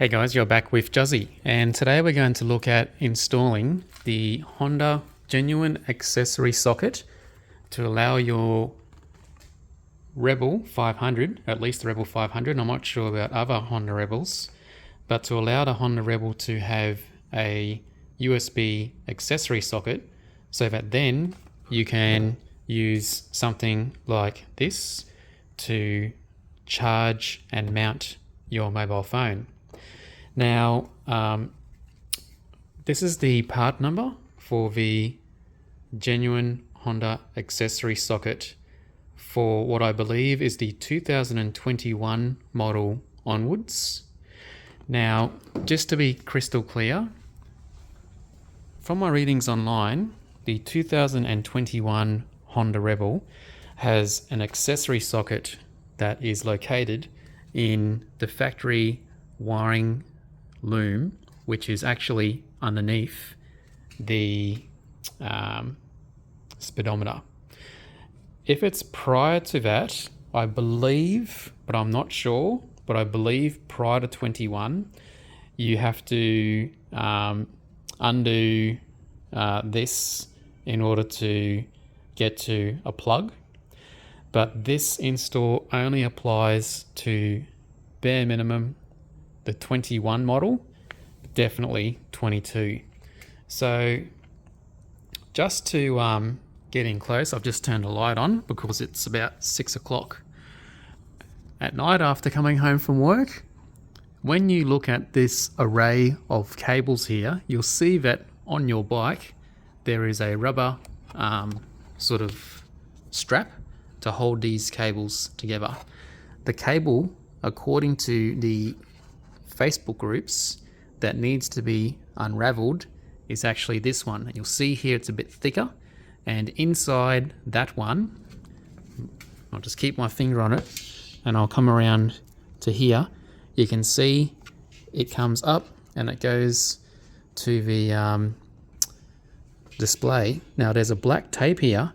Hey guys, you're back with Juzzy, and today we're going to look at installing the Honda genuine accessory socket to allow your Rebel 500, at least the Rebel 500, I'm not sure about other Honda Rebels, but to allow the Honda Rebel to have a USB accessory socket so that then you can use something like this to charge and mount your mobile phone. Now, this is the part number for the genuine Honda accessory socket for what I believe is the 2021 model onwards. Now, just to be crystal clear, from my readings online, the 2021 Honda Rebel has an accessory socket that is located in the factory wiring loom, which is actually underneath the speedometer. If it's prior to that, I believe, but I'm not sure, but I believe prior to 21, you have to undo this in order to get to a plug. But this install only applies to bare minimum the 21 model, definitely 22. So just to get in close, I've just turned a light on because it's about 6 o'clock at night after coming home from work. When you look at this array of cables here, you'll see that on your bike there is a rubber sort of strap to hold these cables together. The cable, according to the Facebook groups, that needs to be unraveled is actually this one. And you'll see here it's a bit thicker, and inside that one, I'll just keep my finger on it and I'll come around to here. You can see it comes up and it goes to the display. Now there's a black tape here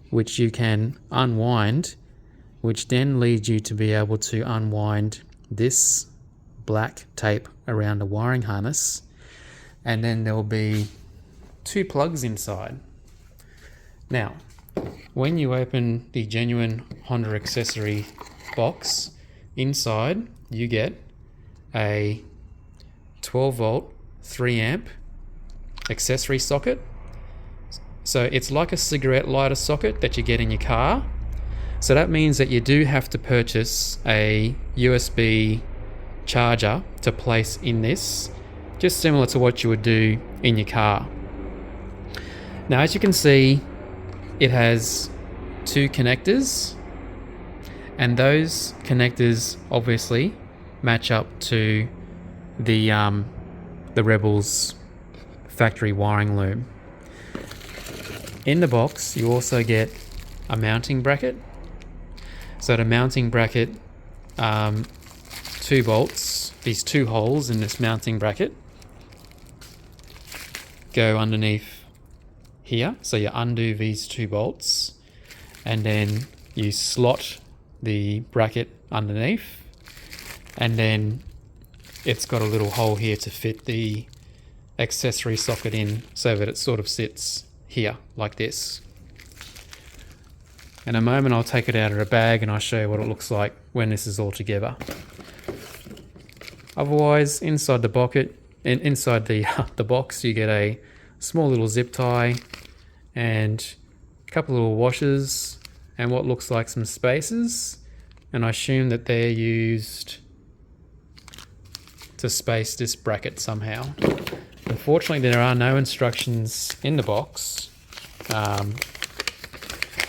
which you can unwind, which then leads you to be able to unwind this black tape around the wiring harness, and then there'll be 2 plugs inside. Now, when you open the genuine Honda accessory box, inside you get a 12 volt 3 amp accessory socket. So it's like a cigarette lighter socket that you get in your car. So that means that you do have to purchase a USB charger to place in this, just similar to what you would do in your car. Now, as you can see, it has 2 connectors, and those connectors obviously match up to the Rebel's factory wiring loom. In the box, you also get a mounting bracket. So the mounting bracket, 2 bolts, these 2 holes in this mounting bracket go underneath here. So you undo these 2 bolts and then you slot the bracket underneath, and then it's got a little hole here to fit the accessory socket in so that it sort of sits here like this. In a moment I'll take it out of the bag and I'll show you what it looks like when this is all together. Otherwise, inside the bucket, inside the box, you get a small little zip tie and a couple little washers and what looks like some spacers, and I assume that they're used to space this bracket somehow. Unfortunately, there are no instructions in the box.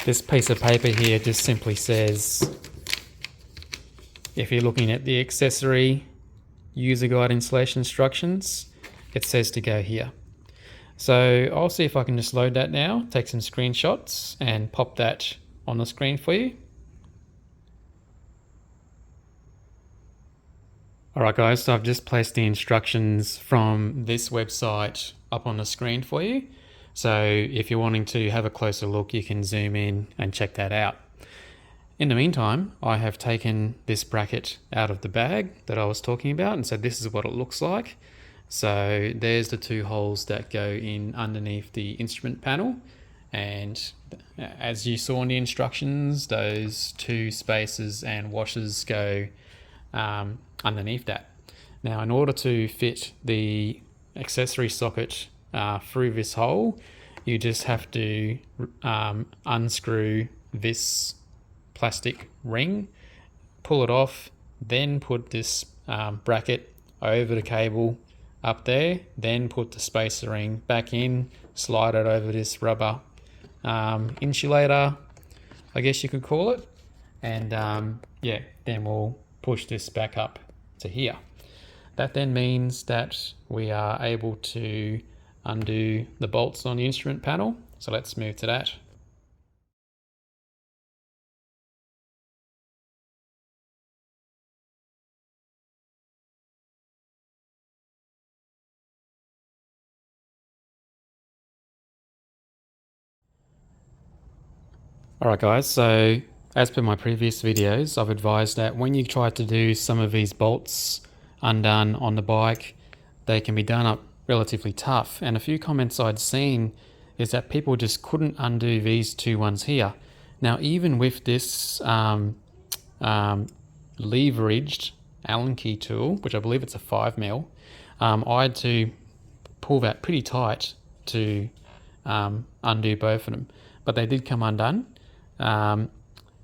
This piece of paper here just simply says, if you're looking at the accessory user guide installation instructions, it says to go here. So I'll see if I can just load that now, take some screenshots and pop that on the screen for you. Alright guys, so I've just placed the instructions from this website up on the screen for you. So if you're wanting to have a closer look, you can zoom in and check that out. In the meantime, I have taken this bracket out of the bag that I was talking about, and so this is what it looks like. So there's the two holes that go in underneath the instrument panel, and as you saw in the instructions, those two spaces and washers go underneath that. Now, in order to fit the accessory socket through this hole, you just have to unscrew this plastic ring, pull it off, then put this bracket over the cable up there, then put the spacer ring back in, slide it over this rubber insulator, I guess you could call it, and yeah, then we'll push this back up to here. That then means that we are able to undo the bolts on the instrument panel. So let's move to that. Alright guys, so as per my previous videos, I've advised that when you try to do some of these bolts undone on the bike, they can be done up relatively tough. And a few comments I'd seen is that people just couldn't undo these two ones here. Now, even with this leveraged Allen key tool, which I believe it's a 5mm, I had to pull that pretty tight to undo both of them, but they did come undone.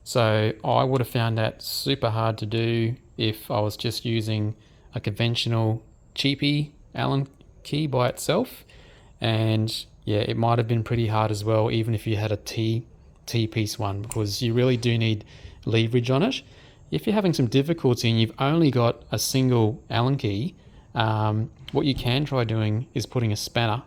So I would have found that super hard to do if I was just using a conventional cheapy Allen key by itself. And yeah, it might have been pretty hard as well, even if you had a T-piece one, because you really do need leverage on it. If you're having some difficulty and you've only got a single Allen key, what you can try doing is putting a spanner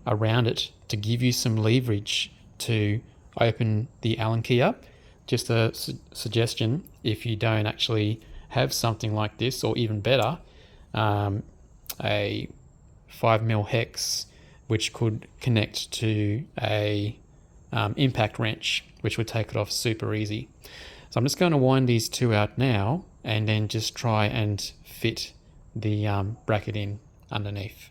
around it to give you some leverage to open the Allen key up. Just a suggestion, if you don't actually have something like this, or even better, a 5mm hex which could connect to a impact wrench, which would take it off super easy. So I'm just going to wind these two out now and then just try and fit the bracket in underneath.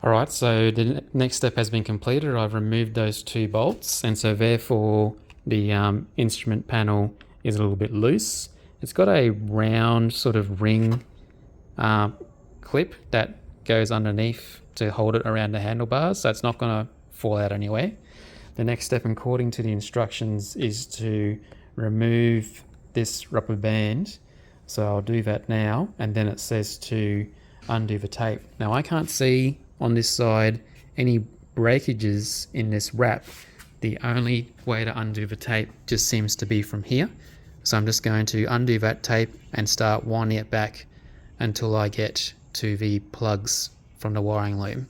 Alright, so the next step has been completed. I've removed those two bolts, and so therefore the instrument panel is a little bit loose. It's got a round sort of ring clip that goes underneath to hold it around the handlebars, so it's not going to fall out anywhere. The next step, according to the instructions, is to remove this rubber band. So I'll do that now, and then it says to undo the tape. Now I can't see on this side any breakages in this wrap. The only way to undo the tape just seems to be from here. So I'm just going to undo that tape and start winding it back until I get to the plugs from the wiring loom.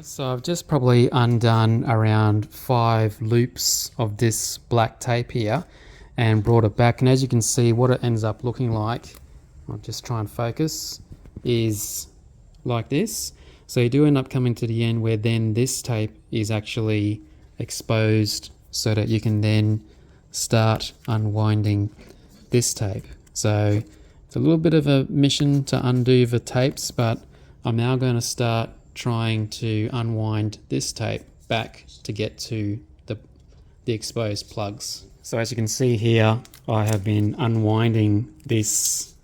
So I've just probably undone around 5 loops of this black tape here and brought it back, and as you can see, what it ends up looking like, I'll just try and focus, is like this. So you do end up coming to the end where then this tape is actually exposed so that you can then start unwinding this tape. So it's a little bit of a mission to undo the tapes, but I'm now going to start trying to unwind this tape back to get to the exposed plugs. So as you can see here, I have been unwinding this,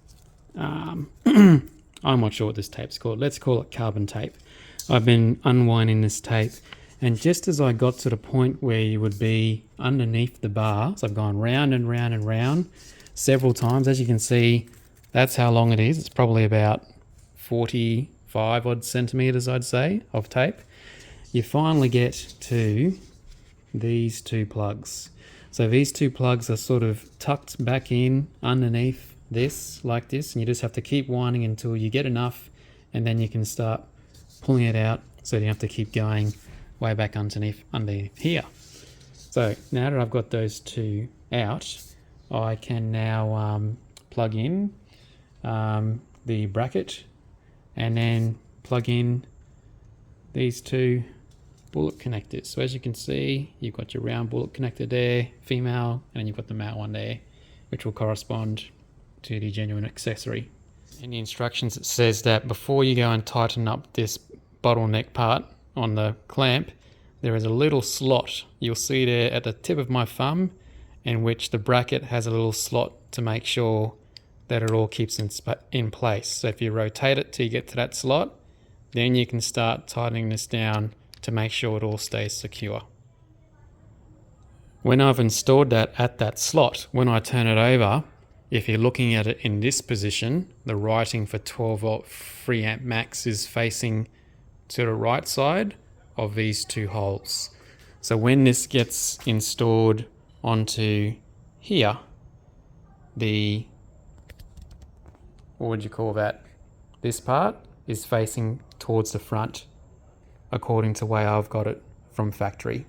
I'm not sure what this tape's called, let's call it carbon tape. I've been unwinding this tape, and just as I got to the point where you would be underneath the bar, so I've gone round and round and round several times. As you can see, that's how long it is. It's probably about 45 odd centimeters, I'd say, of tape. You finally get to these two plugs. So these two plugs are sort of tucked back in underneath this, like this, and you just have to keep winding until you get enough, and then you can start pulling it out, so you don't have to keep going way back underneath here. So now that I've got those two out, I can now plug in the bracket and then plug in these two bullet connectors. So as you can see, you've got your round bullet connector there, female, and then you've got the male one there, which will correspond to the genuine accessory. In the instructions it says that before you go and tighten up this bottleneck part on the clamp, there is a little slot you'll see there at the tip of my thumb, in which the bracket has a little slot to make sure that it all keeps in place. So if you rotate it till you get to that slot, then you can start tightening this down to make sure it all stays secure. When I've installed that at that slot, when I turn it over, if you're looking at it in this position, the writing for 12 volt 3 amp max is facing to the right side of these two holes. So when this gets installed onto here, what would you call that? This part is facing towards the front, according to the way I've got it from factory.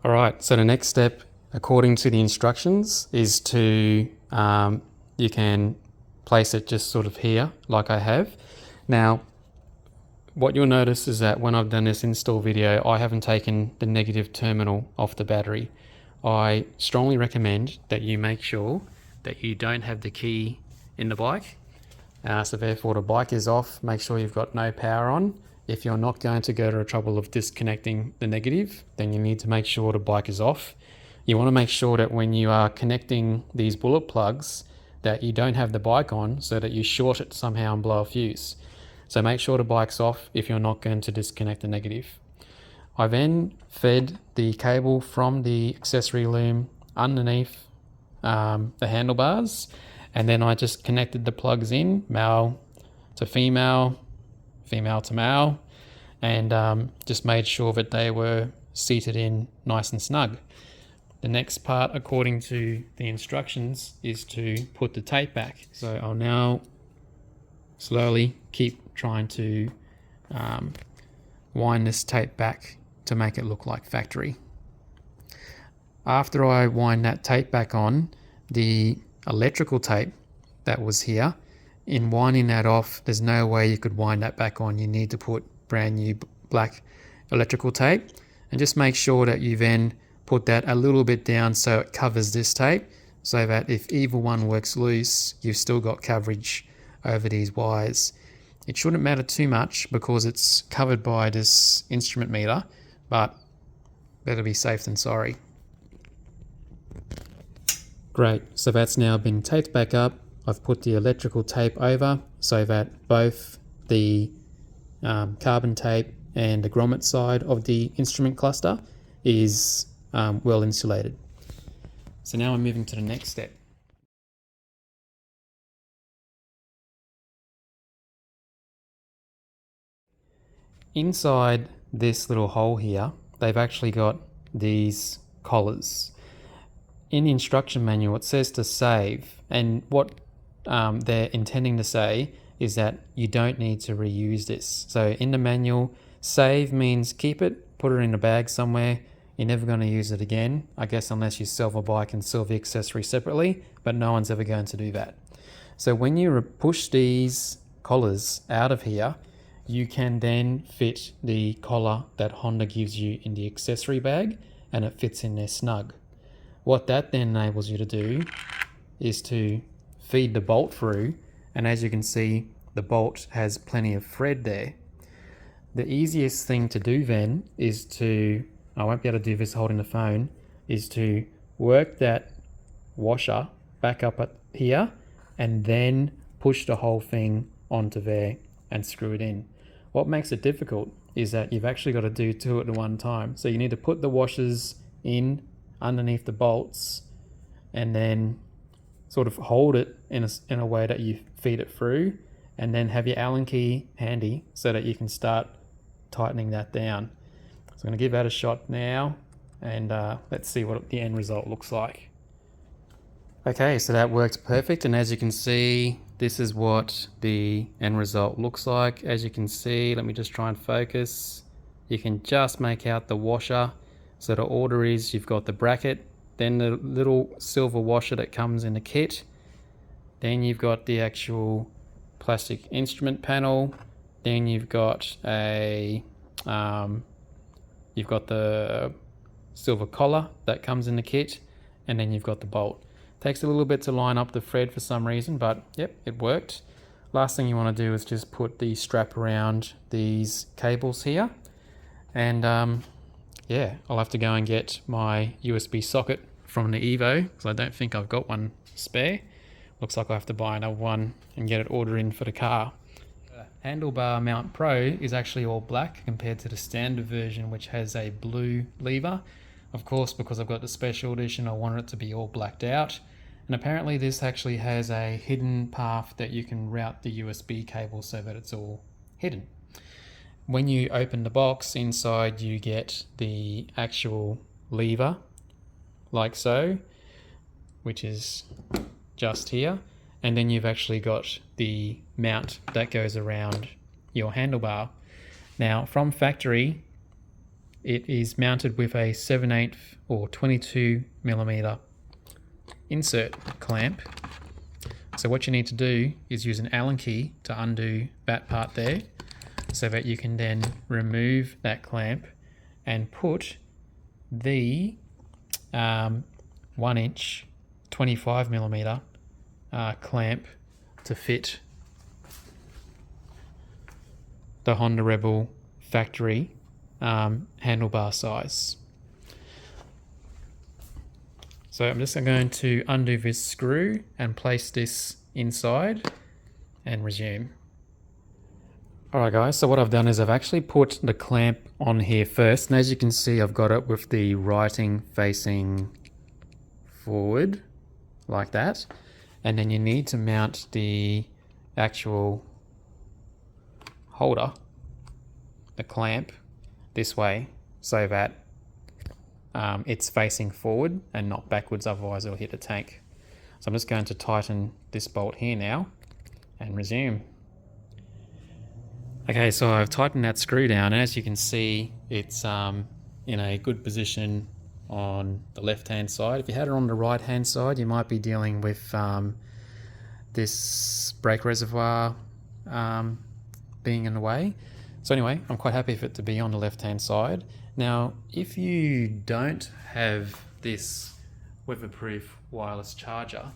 All right, so the next step, according to the instructions, is to, you can place it just sort of here, like I have. Now, what you'll notice is that when I've done this install video, I haven't taken the negative terminal off the battery. I strongly recommend that you make sure that you don't have the key in the bike. So therefore the bike is off, make sure you've got no power on. If you're not going to go to the trouble of disconnecting the negative, then you need to make sure the bike is off. You want to make sure that when you are connecting these bullet plugs, that you don't have the bike on, so that you short it somehow and blow a fuse. So make sure the bike's off if you're not going to disconnect the negative. I then fed the cable from the accessory loom underneath the handlebars, and then I just connected the plugs in, male to female, female to male, and just made sure that they were seated in nice and snug. The next part, according to the instructions, is to put the tape back. So I'll now slowly keep trying to wind this tape back to make it look like factory. After I wind that tape back on, the electrical tape that was here, in winding that off, there's no way you could wind that back on. You need to put brand new black electrical tape, and just make sure that you then put that a little bit down so it covers this tape, so that if either one works loose, you've still got coverage over these wires. It shouldn't matter too much because it's covered by this instrument meter, but better be safe than sorry. Great, so that's now been taped back up. I've put the electrical tape over so that both the carbon tape and the grommet side of the instrument cluster is well insulated. So now I'm moving to the next step. Inside this little hole here, they've actually got these collars. In the instruction manual, it says to save, and what they're intending to say is that you don't need to reuse this. So in the manual, save means keep it, put it in a bag somewhere. You're never going to use it again, I guess, unless you sell the bike and sell the accessory separately, but no one's ever going to do that. So when you push these collars out of here, you can then fit the collar that Honda gives you in the accessory bag, and it fits in there snug. What that then enables you to do is to feed the bolt through, and as you can see, the bolt has plenty of thread there. The easiest thing to do then is to, I won't be able to do this holding the phone, is to work that washer back up at here and then push the whole thing onto there and screw it in. What makes it difficult is that you've actually got to do two at one time. So you need to put the washers in underneath the bolts and then sort of hold it in a way that you feed it through, and then have your Allen key handy so that you can start tightening that down. So I'm going to give that a shot now, and let's see what the end result looks like. Okay, so that works perfect, and as you can see, this is what the end result looks like. As you can see, let me just try and focus. You can just make out the washer. So the order is, you've got the bracket, then the little silver washer that comes in the kit, then you've got the actual plastic instrument panel, then you've got a you've got the silver collar that comes in the kit, and then you've got the bolt. Takes a little bit to line up the thread for some reason, but yep, it worked. Last thing you want to do is just put the strap around these cables here, and yeah, I'll have to go and get my USB socket from the Evo because I don't think I've got one spare. Looks like I'll have to buy another one and get it ordered in for the car. Handlebar Mount Pro is actually all black compared to the standard version, which has a blue lever. Of course, because I've got the special edition, I wanted it to be all blacked out. And apparently this actually has a hidden path that you can route the USB cable so that it's all hidden. When you open the box, inside you get the actual lever, like so, which is just here. And then you've actually got the mount that goes around your handlebar. Now, from factory, it is mounted with a 7/8 or 22mm insert clamp. So what you need to do is use an Allen key to undo that part there, so that you can then remove that clamp and put the 1-inch 25mm clamp to fit the Honda Rebel factory handlebar size. So I'm just going to undo this screw and place this inside and resume. Alright guys, so what I've done is I've actually put the clamp on here first, and as you can see I've got it with the writing facing forward like that, and then you need to mount the actual holder, the clamp, this way so that it's facing forward and not backwards, otherwise it'll hit the tank. So I'm just going to tighten this bolt here now and resume. Okay, so I've tightened that screw down, and as you can see it's in a good position on the left hand side. If you had it on the right hand side, you might be dealing with this brake reservoir being in the way. So anyway, I'm quite happy for it to be on the left hand side. Now, if you don't have this weatherproof wireless charger,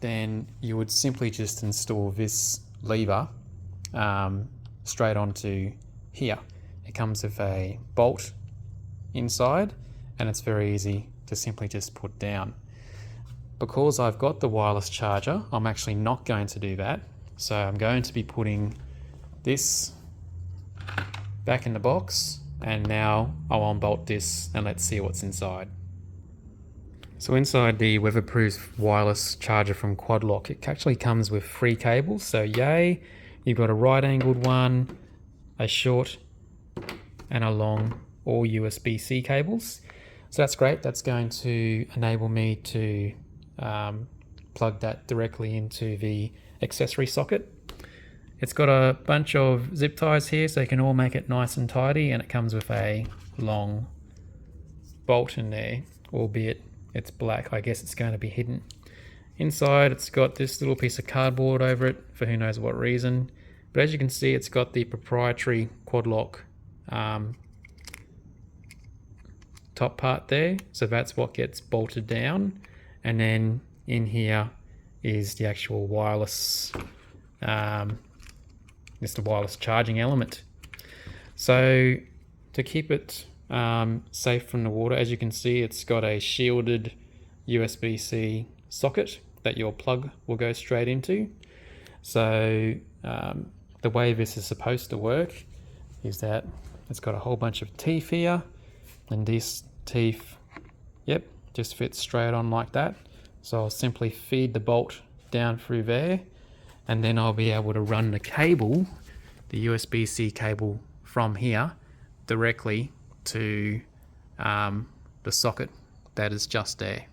then you would simply just install this lever straight onto here. It comes with a bolt inside, and it's very easy to simply just put down. Because I've got the wireless charger, I'm actually not going to do that. So I'm going to be putting this back in the box, and now I'll unbolt this and let's see what's inside. So inside the weatherproof wireless charger from Quadlock, it actually comes with 3 cables. So yay, you've got a right angled one, a short and a long, all USB-C cables. So that's great. That's going to enable me to plug that directly into the accessory socket. It's got a bunch of zip ties here so you can all make it nice and tidy, and it comes with a long bolt in there, albeit it's black. I guess it's going to be hidden. Inside it's got this little piece of cardboard over it for who knows what reason, but as you can see it's got the proprietary Quadlock top part there, so that's what gets bolted down, and then in here is the actual wireless it's the wireless charging element. So to keep it safe from the water, as you can see it's got a shielded USB-C socket that your plug will go straight into. So the way this is supposed to work is that it's got a whole bunch of teeth here, and this teeth, yep, just fits straight on like that. So I'll simply feed the bolt down through there, and then I'll be able to run the cable, the USB-C cable from here directly to the socket that is just there.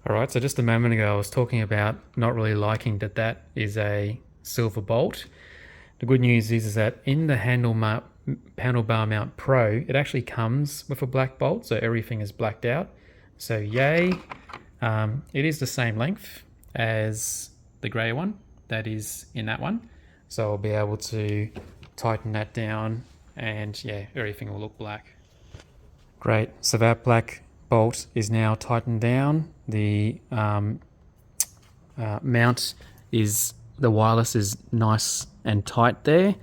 Alright, so just a moment ago I was talking about not really liking that that is a silver bolt. The good news is that in the Handlebar Mount Pro, it actually comes with a black bolt, so everything is blacked out. So yay, it is the same length as the grey one that is in that one. So I'll be able to tighten that down and yeah, everything will look black. Great, so that black bolt is now tightened down. The mount is, the wireless is nice and tight there.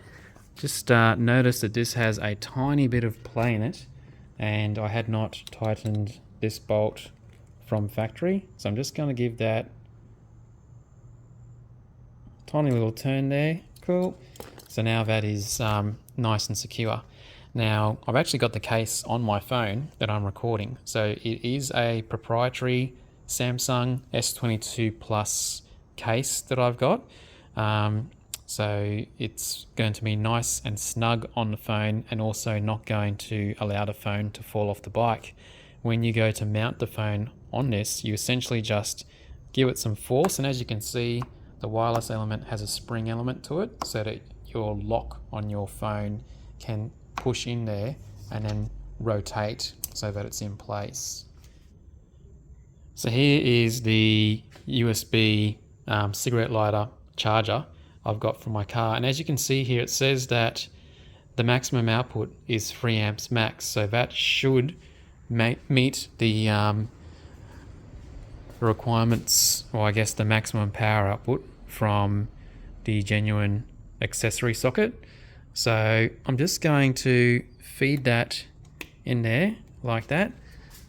Just notice that this has a tiny bit of play in it, and I had not tightened this bolt from factory, so I'm just going to give that tiny little turn there. Cool. So now that is nice and secure. Now I've actually got the case on my phone that I'm recording, so it is a proprietary Samsung S22 Plus case that I've got. So it's going to be nice and snug on the phone, and also not going to allow the phone to fall off the bike. When you go to mount the phone on this, you essentially just give it some force, and as you can see, the wireless element has a spring element to it, so that your lock on your phone can push in there and then rotate so that it's in place. So here is the USB cigarette lighter charger I've got from my car, and as you can see here, it says that the maximum output is 3 amps max, so that should meet the requirements, or I guess the maximum power output from the genuine accessory socket. So I'm just going to feed that in there like that.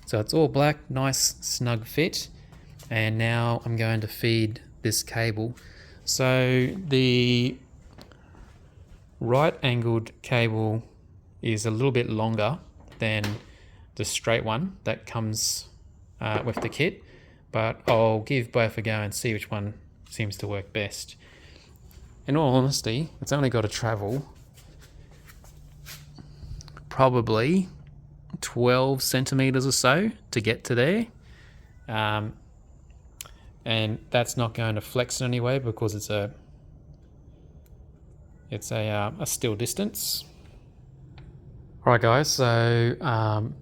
So it's all black, nice snug fit. And now I'm going to feed this cable. So the right angled cable is a little bit longer than the straight one that comes with the kit, but I'll give both a go and see which one seems to work best. In all honesty, it's only got to travel probably 12 centimeters or so to get to there. And that's not going to flex in any way because it's a still distance. Alright guys, so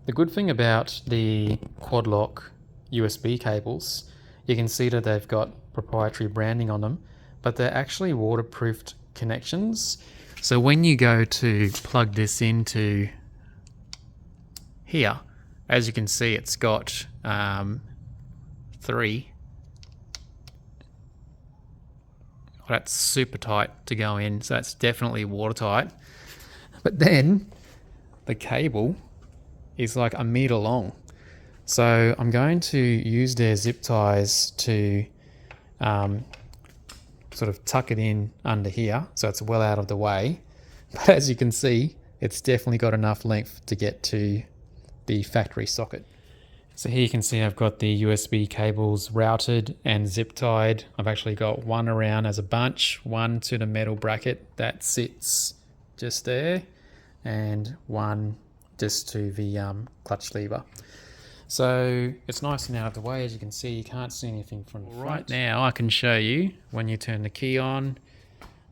the good thing about the quad lock USB cables, you can see that they've got proprietary branding on them, but they're actually waterproofed connections. So when you go to plug this into here, as you can see, it's got 3. That's super tight to go in, so that's definitely watertight. But then the cable is like 1 meter long. So I'm going to use their zip ties to sort of tuck it in under here so it's well out of the way. But as you can see, it's definitely got enough length to get to the factory socket. So here you can see I've got the USB cables routed and zip tied. I've actually got one around as a bunch, one to the metal bracket that sits just there, and one just to the clutch lever. So it's nice and out of the way. As you can see, you can't see anything from the front. Right now I can show you when you turn the key on,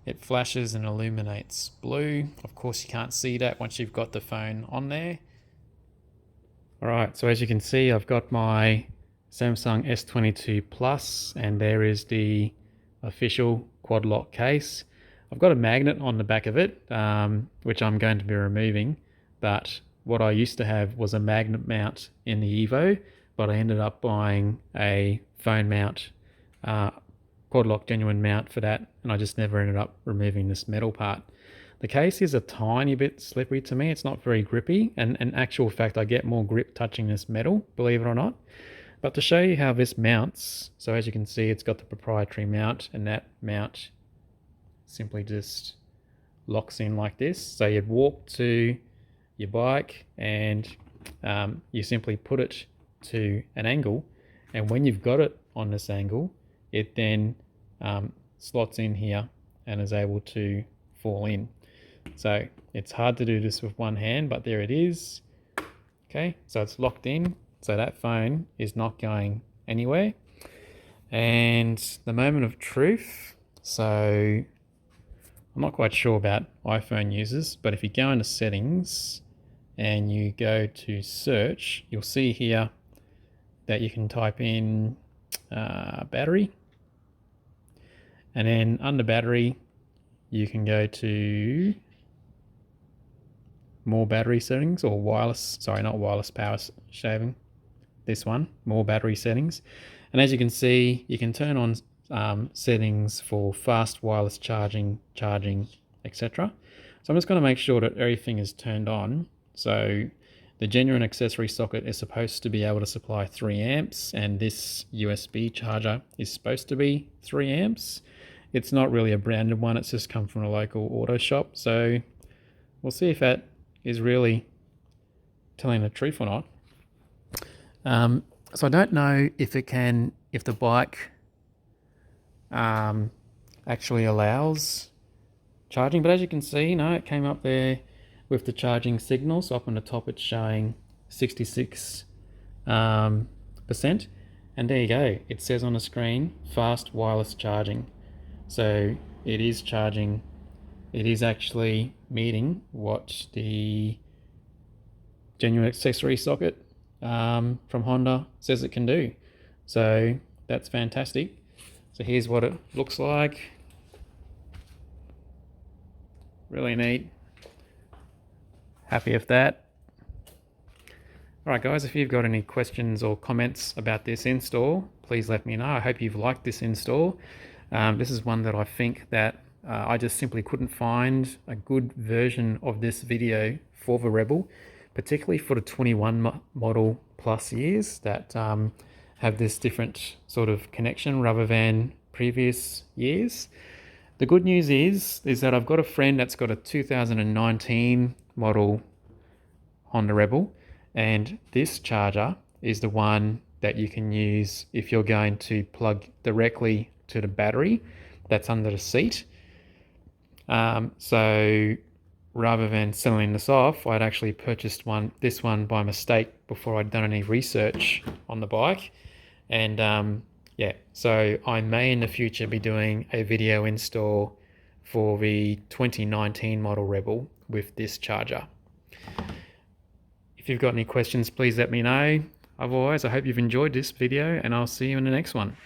it flashes and illuminates blue. Of course you can't see that once you've got the phone on there. Alright, so as you can see, I've got my Samsung S22 Plus, and there is the official quad lock case. I've got a magnet on the back of it, which I'm going to be removing, but what I used to have was a magnet mount in the Evo, but I ended up buying a phone mount, quad lock genuine mount for that, and I just never ended up removing this metal part. The case is a tiny bit slippery to me. It's not very grippy, and in actual fact I get more grip touching this metal, believe it or not. But to show you how this mounts, so as you can see, it's got the proprietary mount, and that mount simply just locks in like this. So you'd walk to your bike and you simply put it to an angle, and when you've got it on this angle, it then slots in here and is able to fall in. So it's hard to do this with one hand, but there it is. Okay, so it's locked in, so that phone is not going anywhere. And the moment of truth, so I'm not quite sure about iPhone users, but if you go into settings and you go to search, you'll see here that you can type in battery, and then under battery you can go to more battery settings, or wireless, sorry, not wireless power shaving, this one, more battery settings. And as you can see, you can turn on settings for fast wireless charging, etc. So I'm just going to make sure that everything is turned on. So the genuine accessory socket is supposed to be able to supply 3 amps, and this USB charger is supposed to be 3 amps. It's not really a branded one, it's just come from a local auto shop. So we'll see if that is really telling the truth or not. So I don't know if the bike actually allows charging, but as you can see, no, it came up there with the charging signal. So up on the top, it's showing 66%. And there you go. It says on the screen, fast wireless charging. So it is charging. It is actually meeting what the genuine accessory socket from Honda says it can do. So that's fantastic. So here's what it looks like. Really neat. Happy with that. Alright guys, if you've got any questions or comments about this install, please let me know. I hope you've liked this install. This is one that I think that I just simply couldn't find a good version of this video for the Rebel, particularly for the 21 model plus years that have this different sort of connection rather than previous years. The good news is that I've got a friend that's got a 2019 model Honda Rebel, and this charger is the one that you can use if you're going to plug directly to the battery that's under the seat. So rather than selling this off, I'd actually purchased this one by mistake before I'd done any research on the bike. And yeah, so I may in the future be doing a video install for the 2019 model Rebel with this charger. If you've got any questions, please let me know. Otherwise, I hope you've enjoyed this video, and I'll see you in the next one.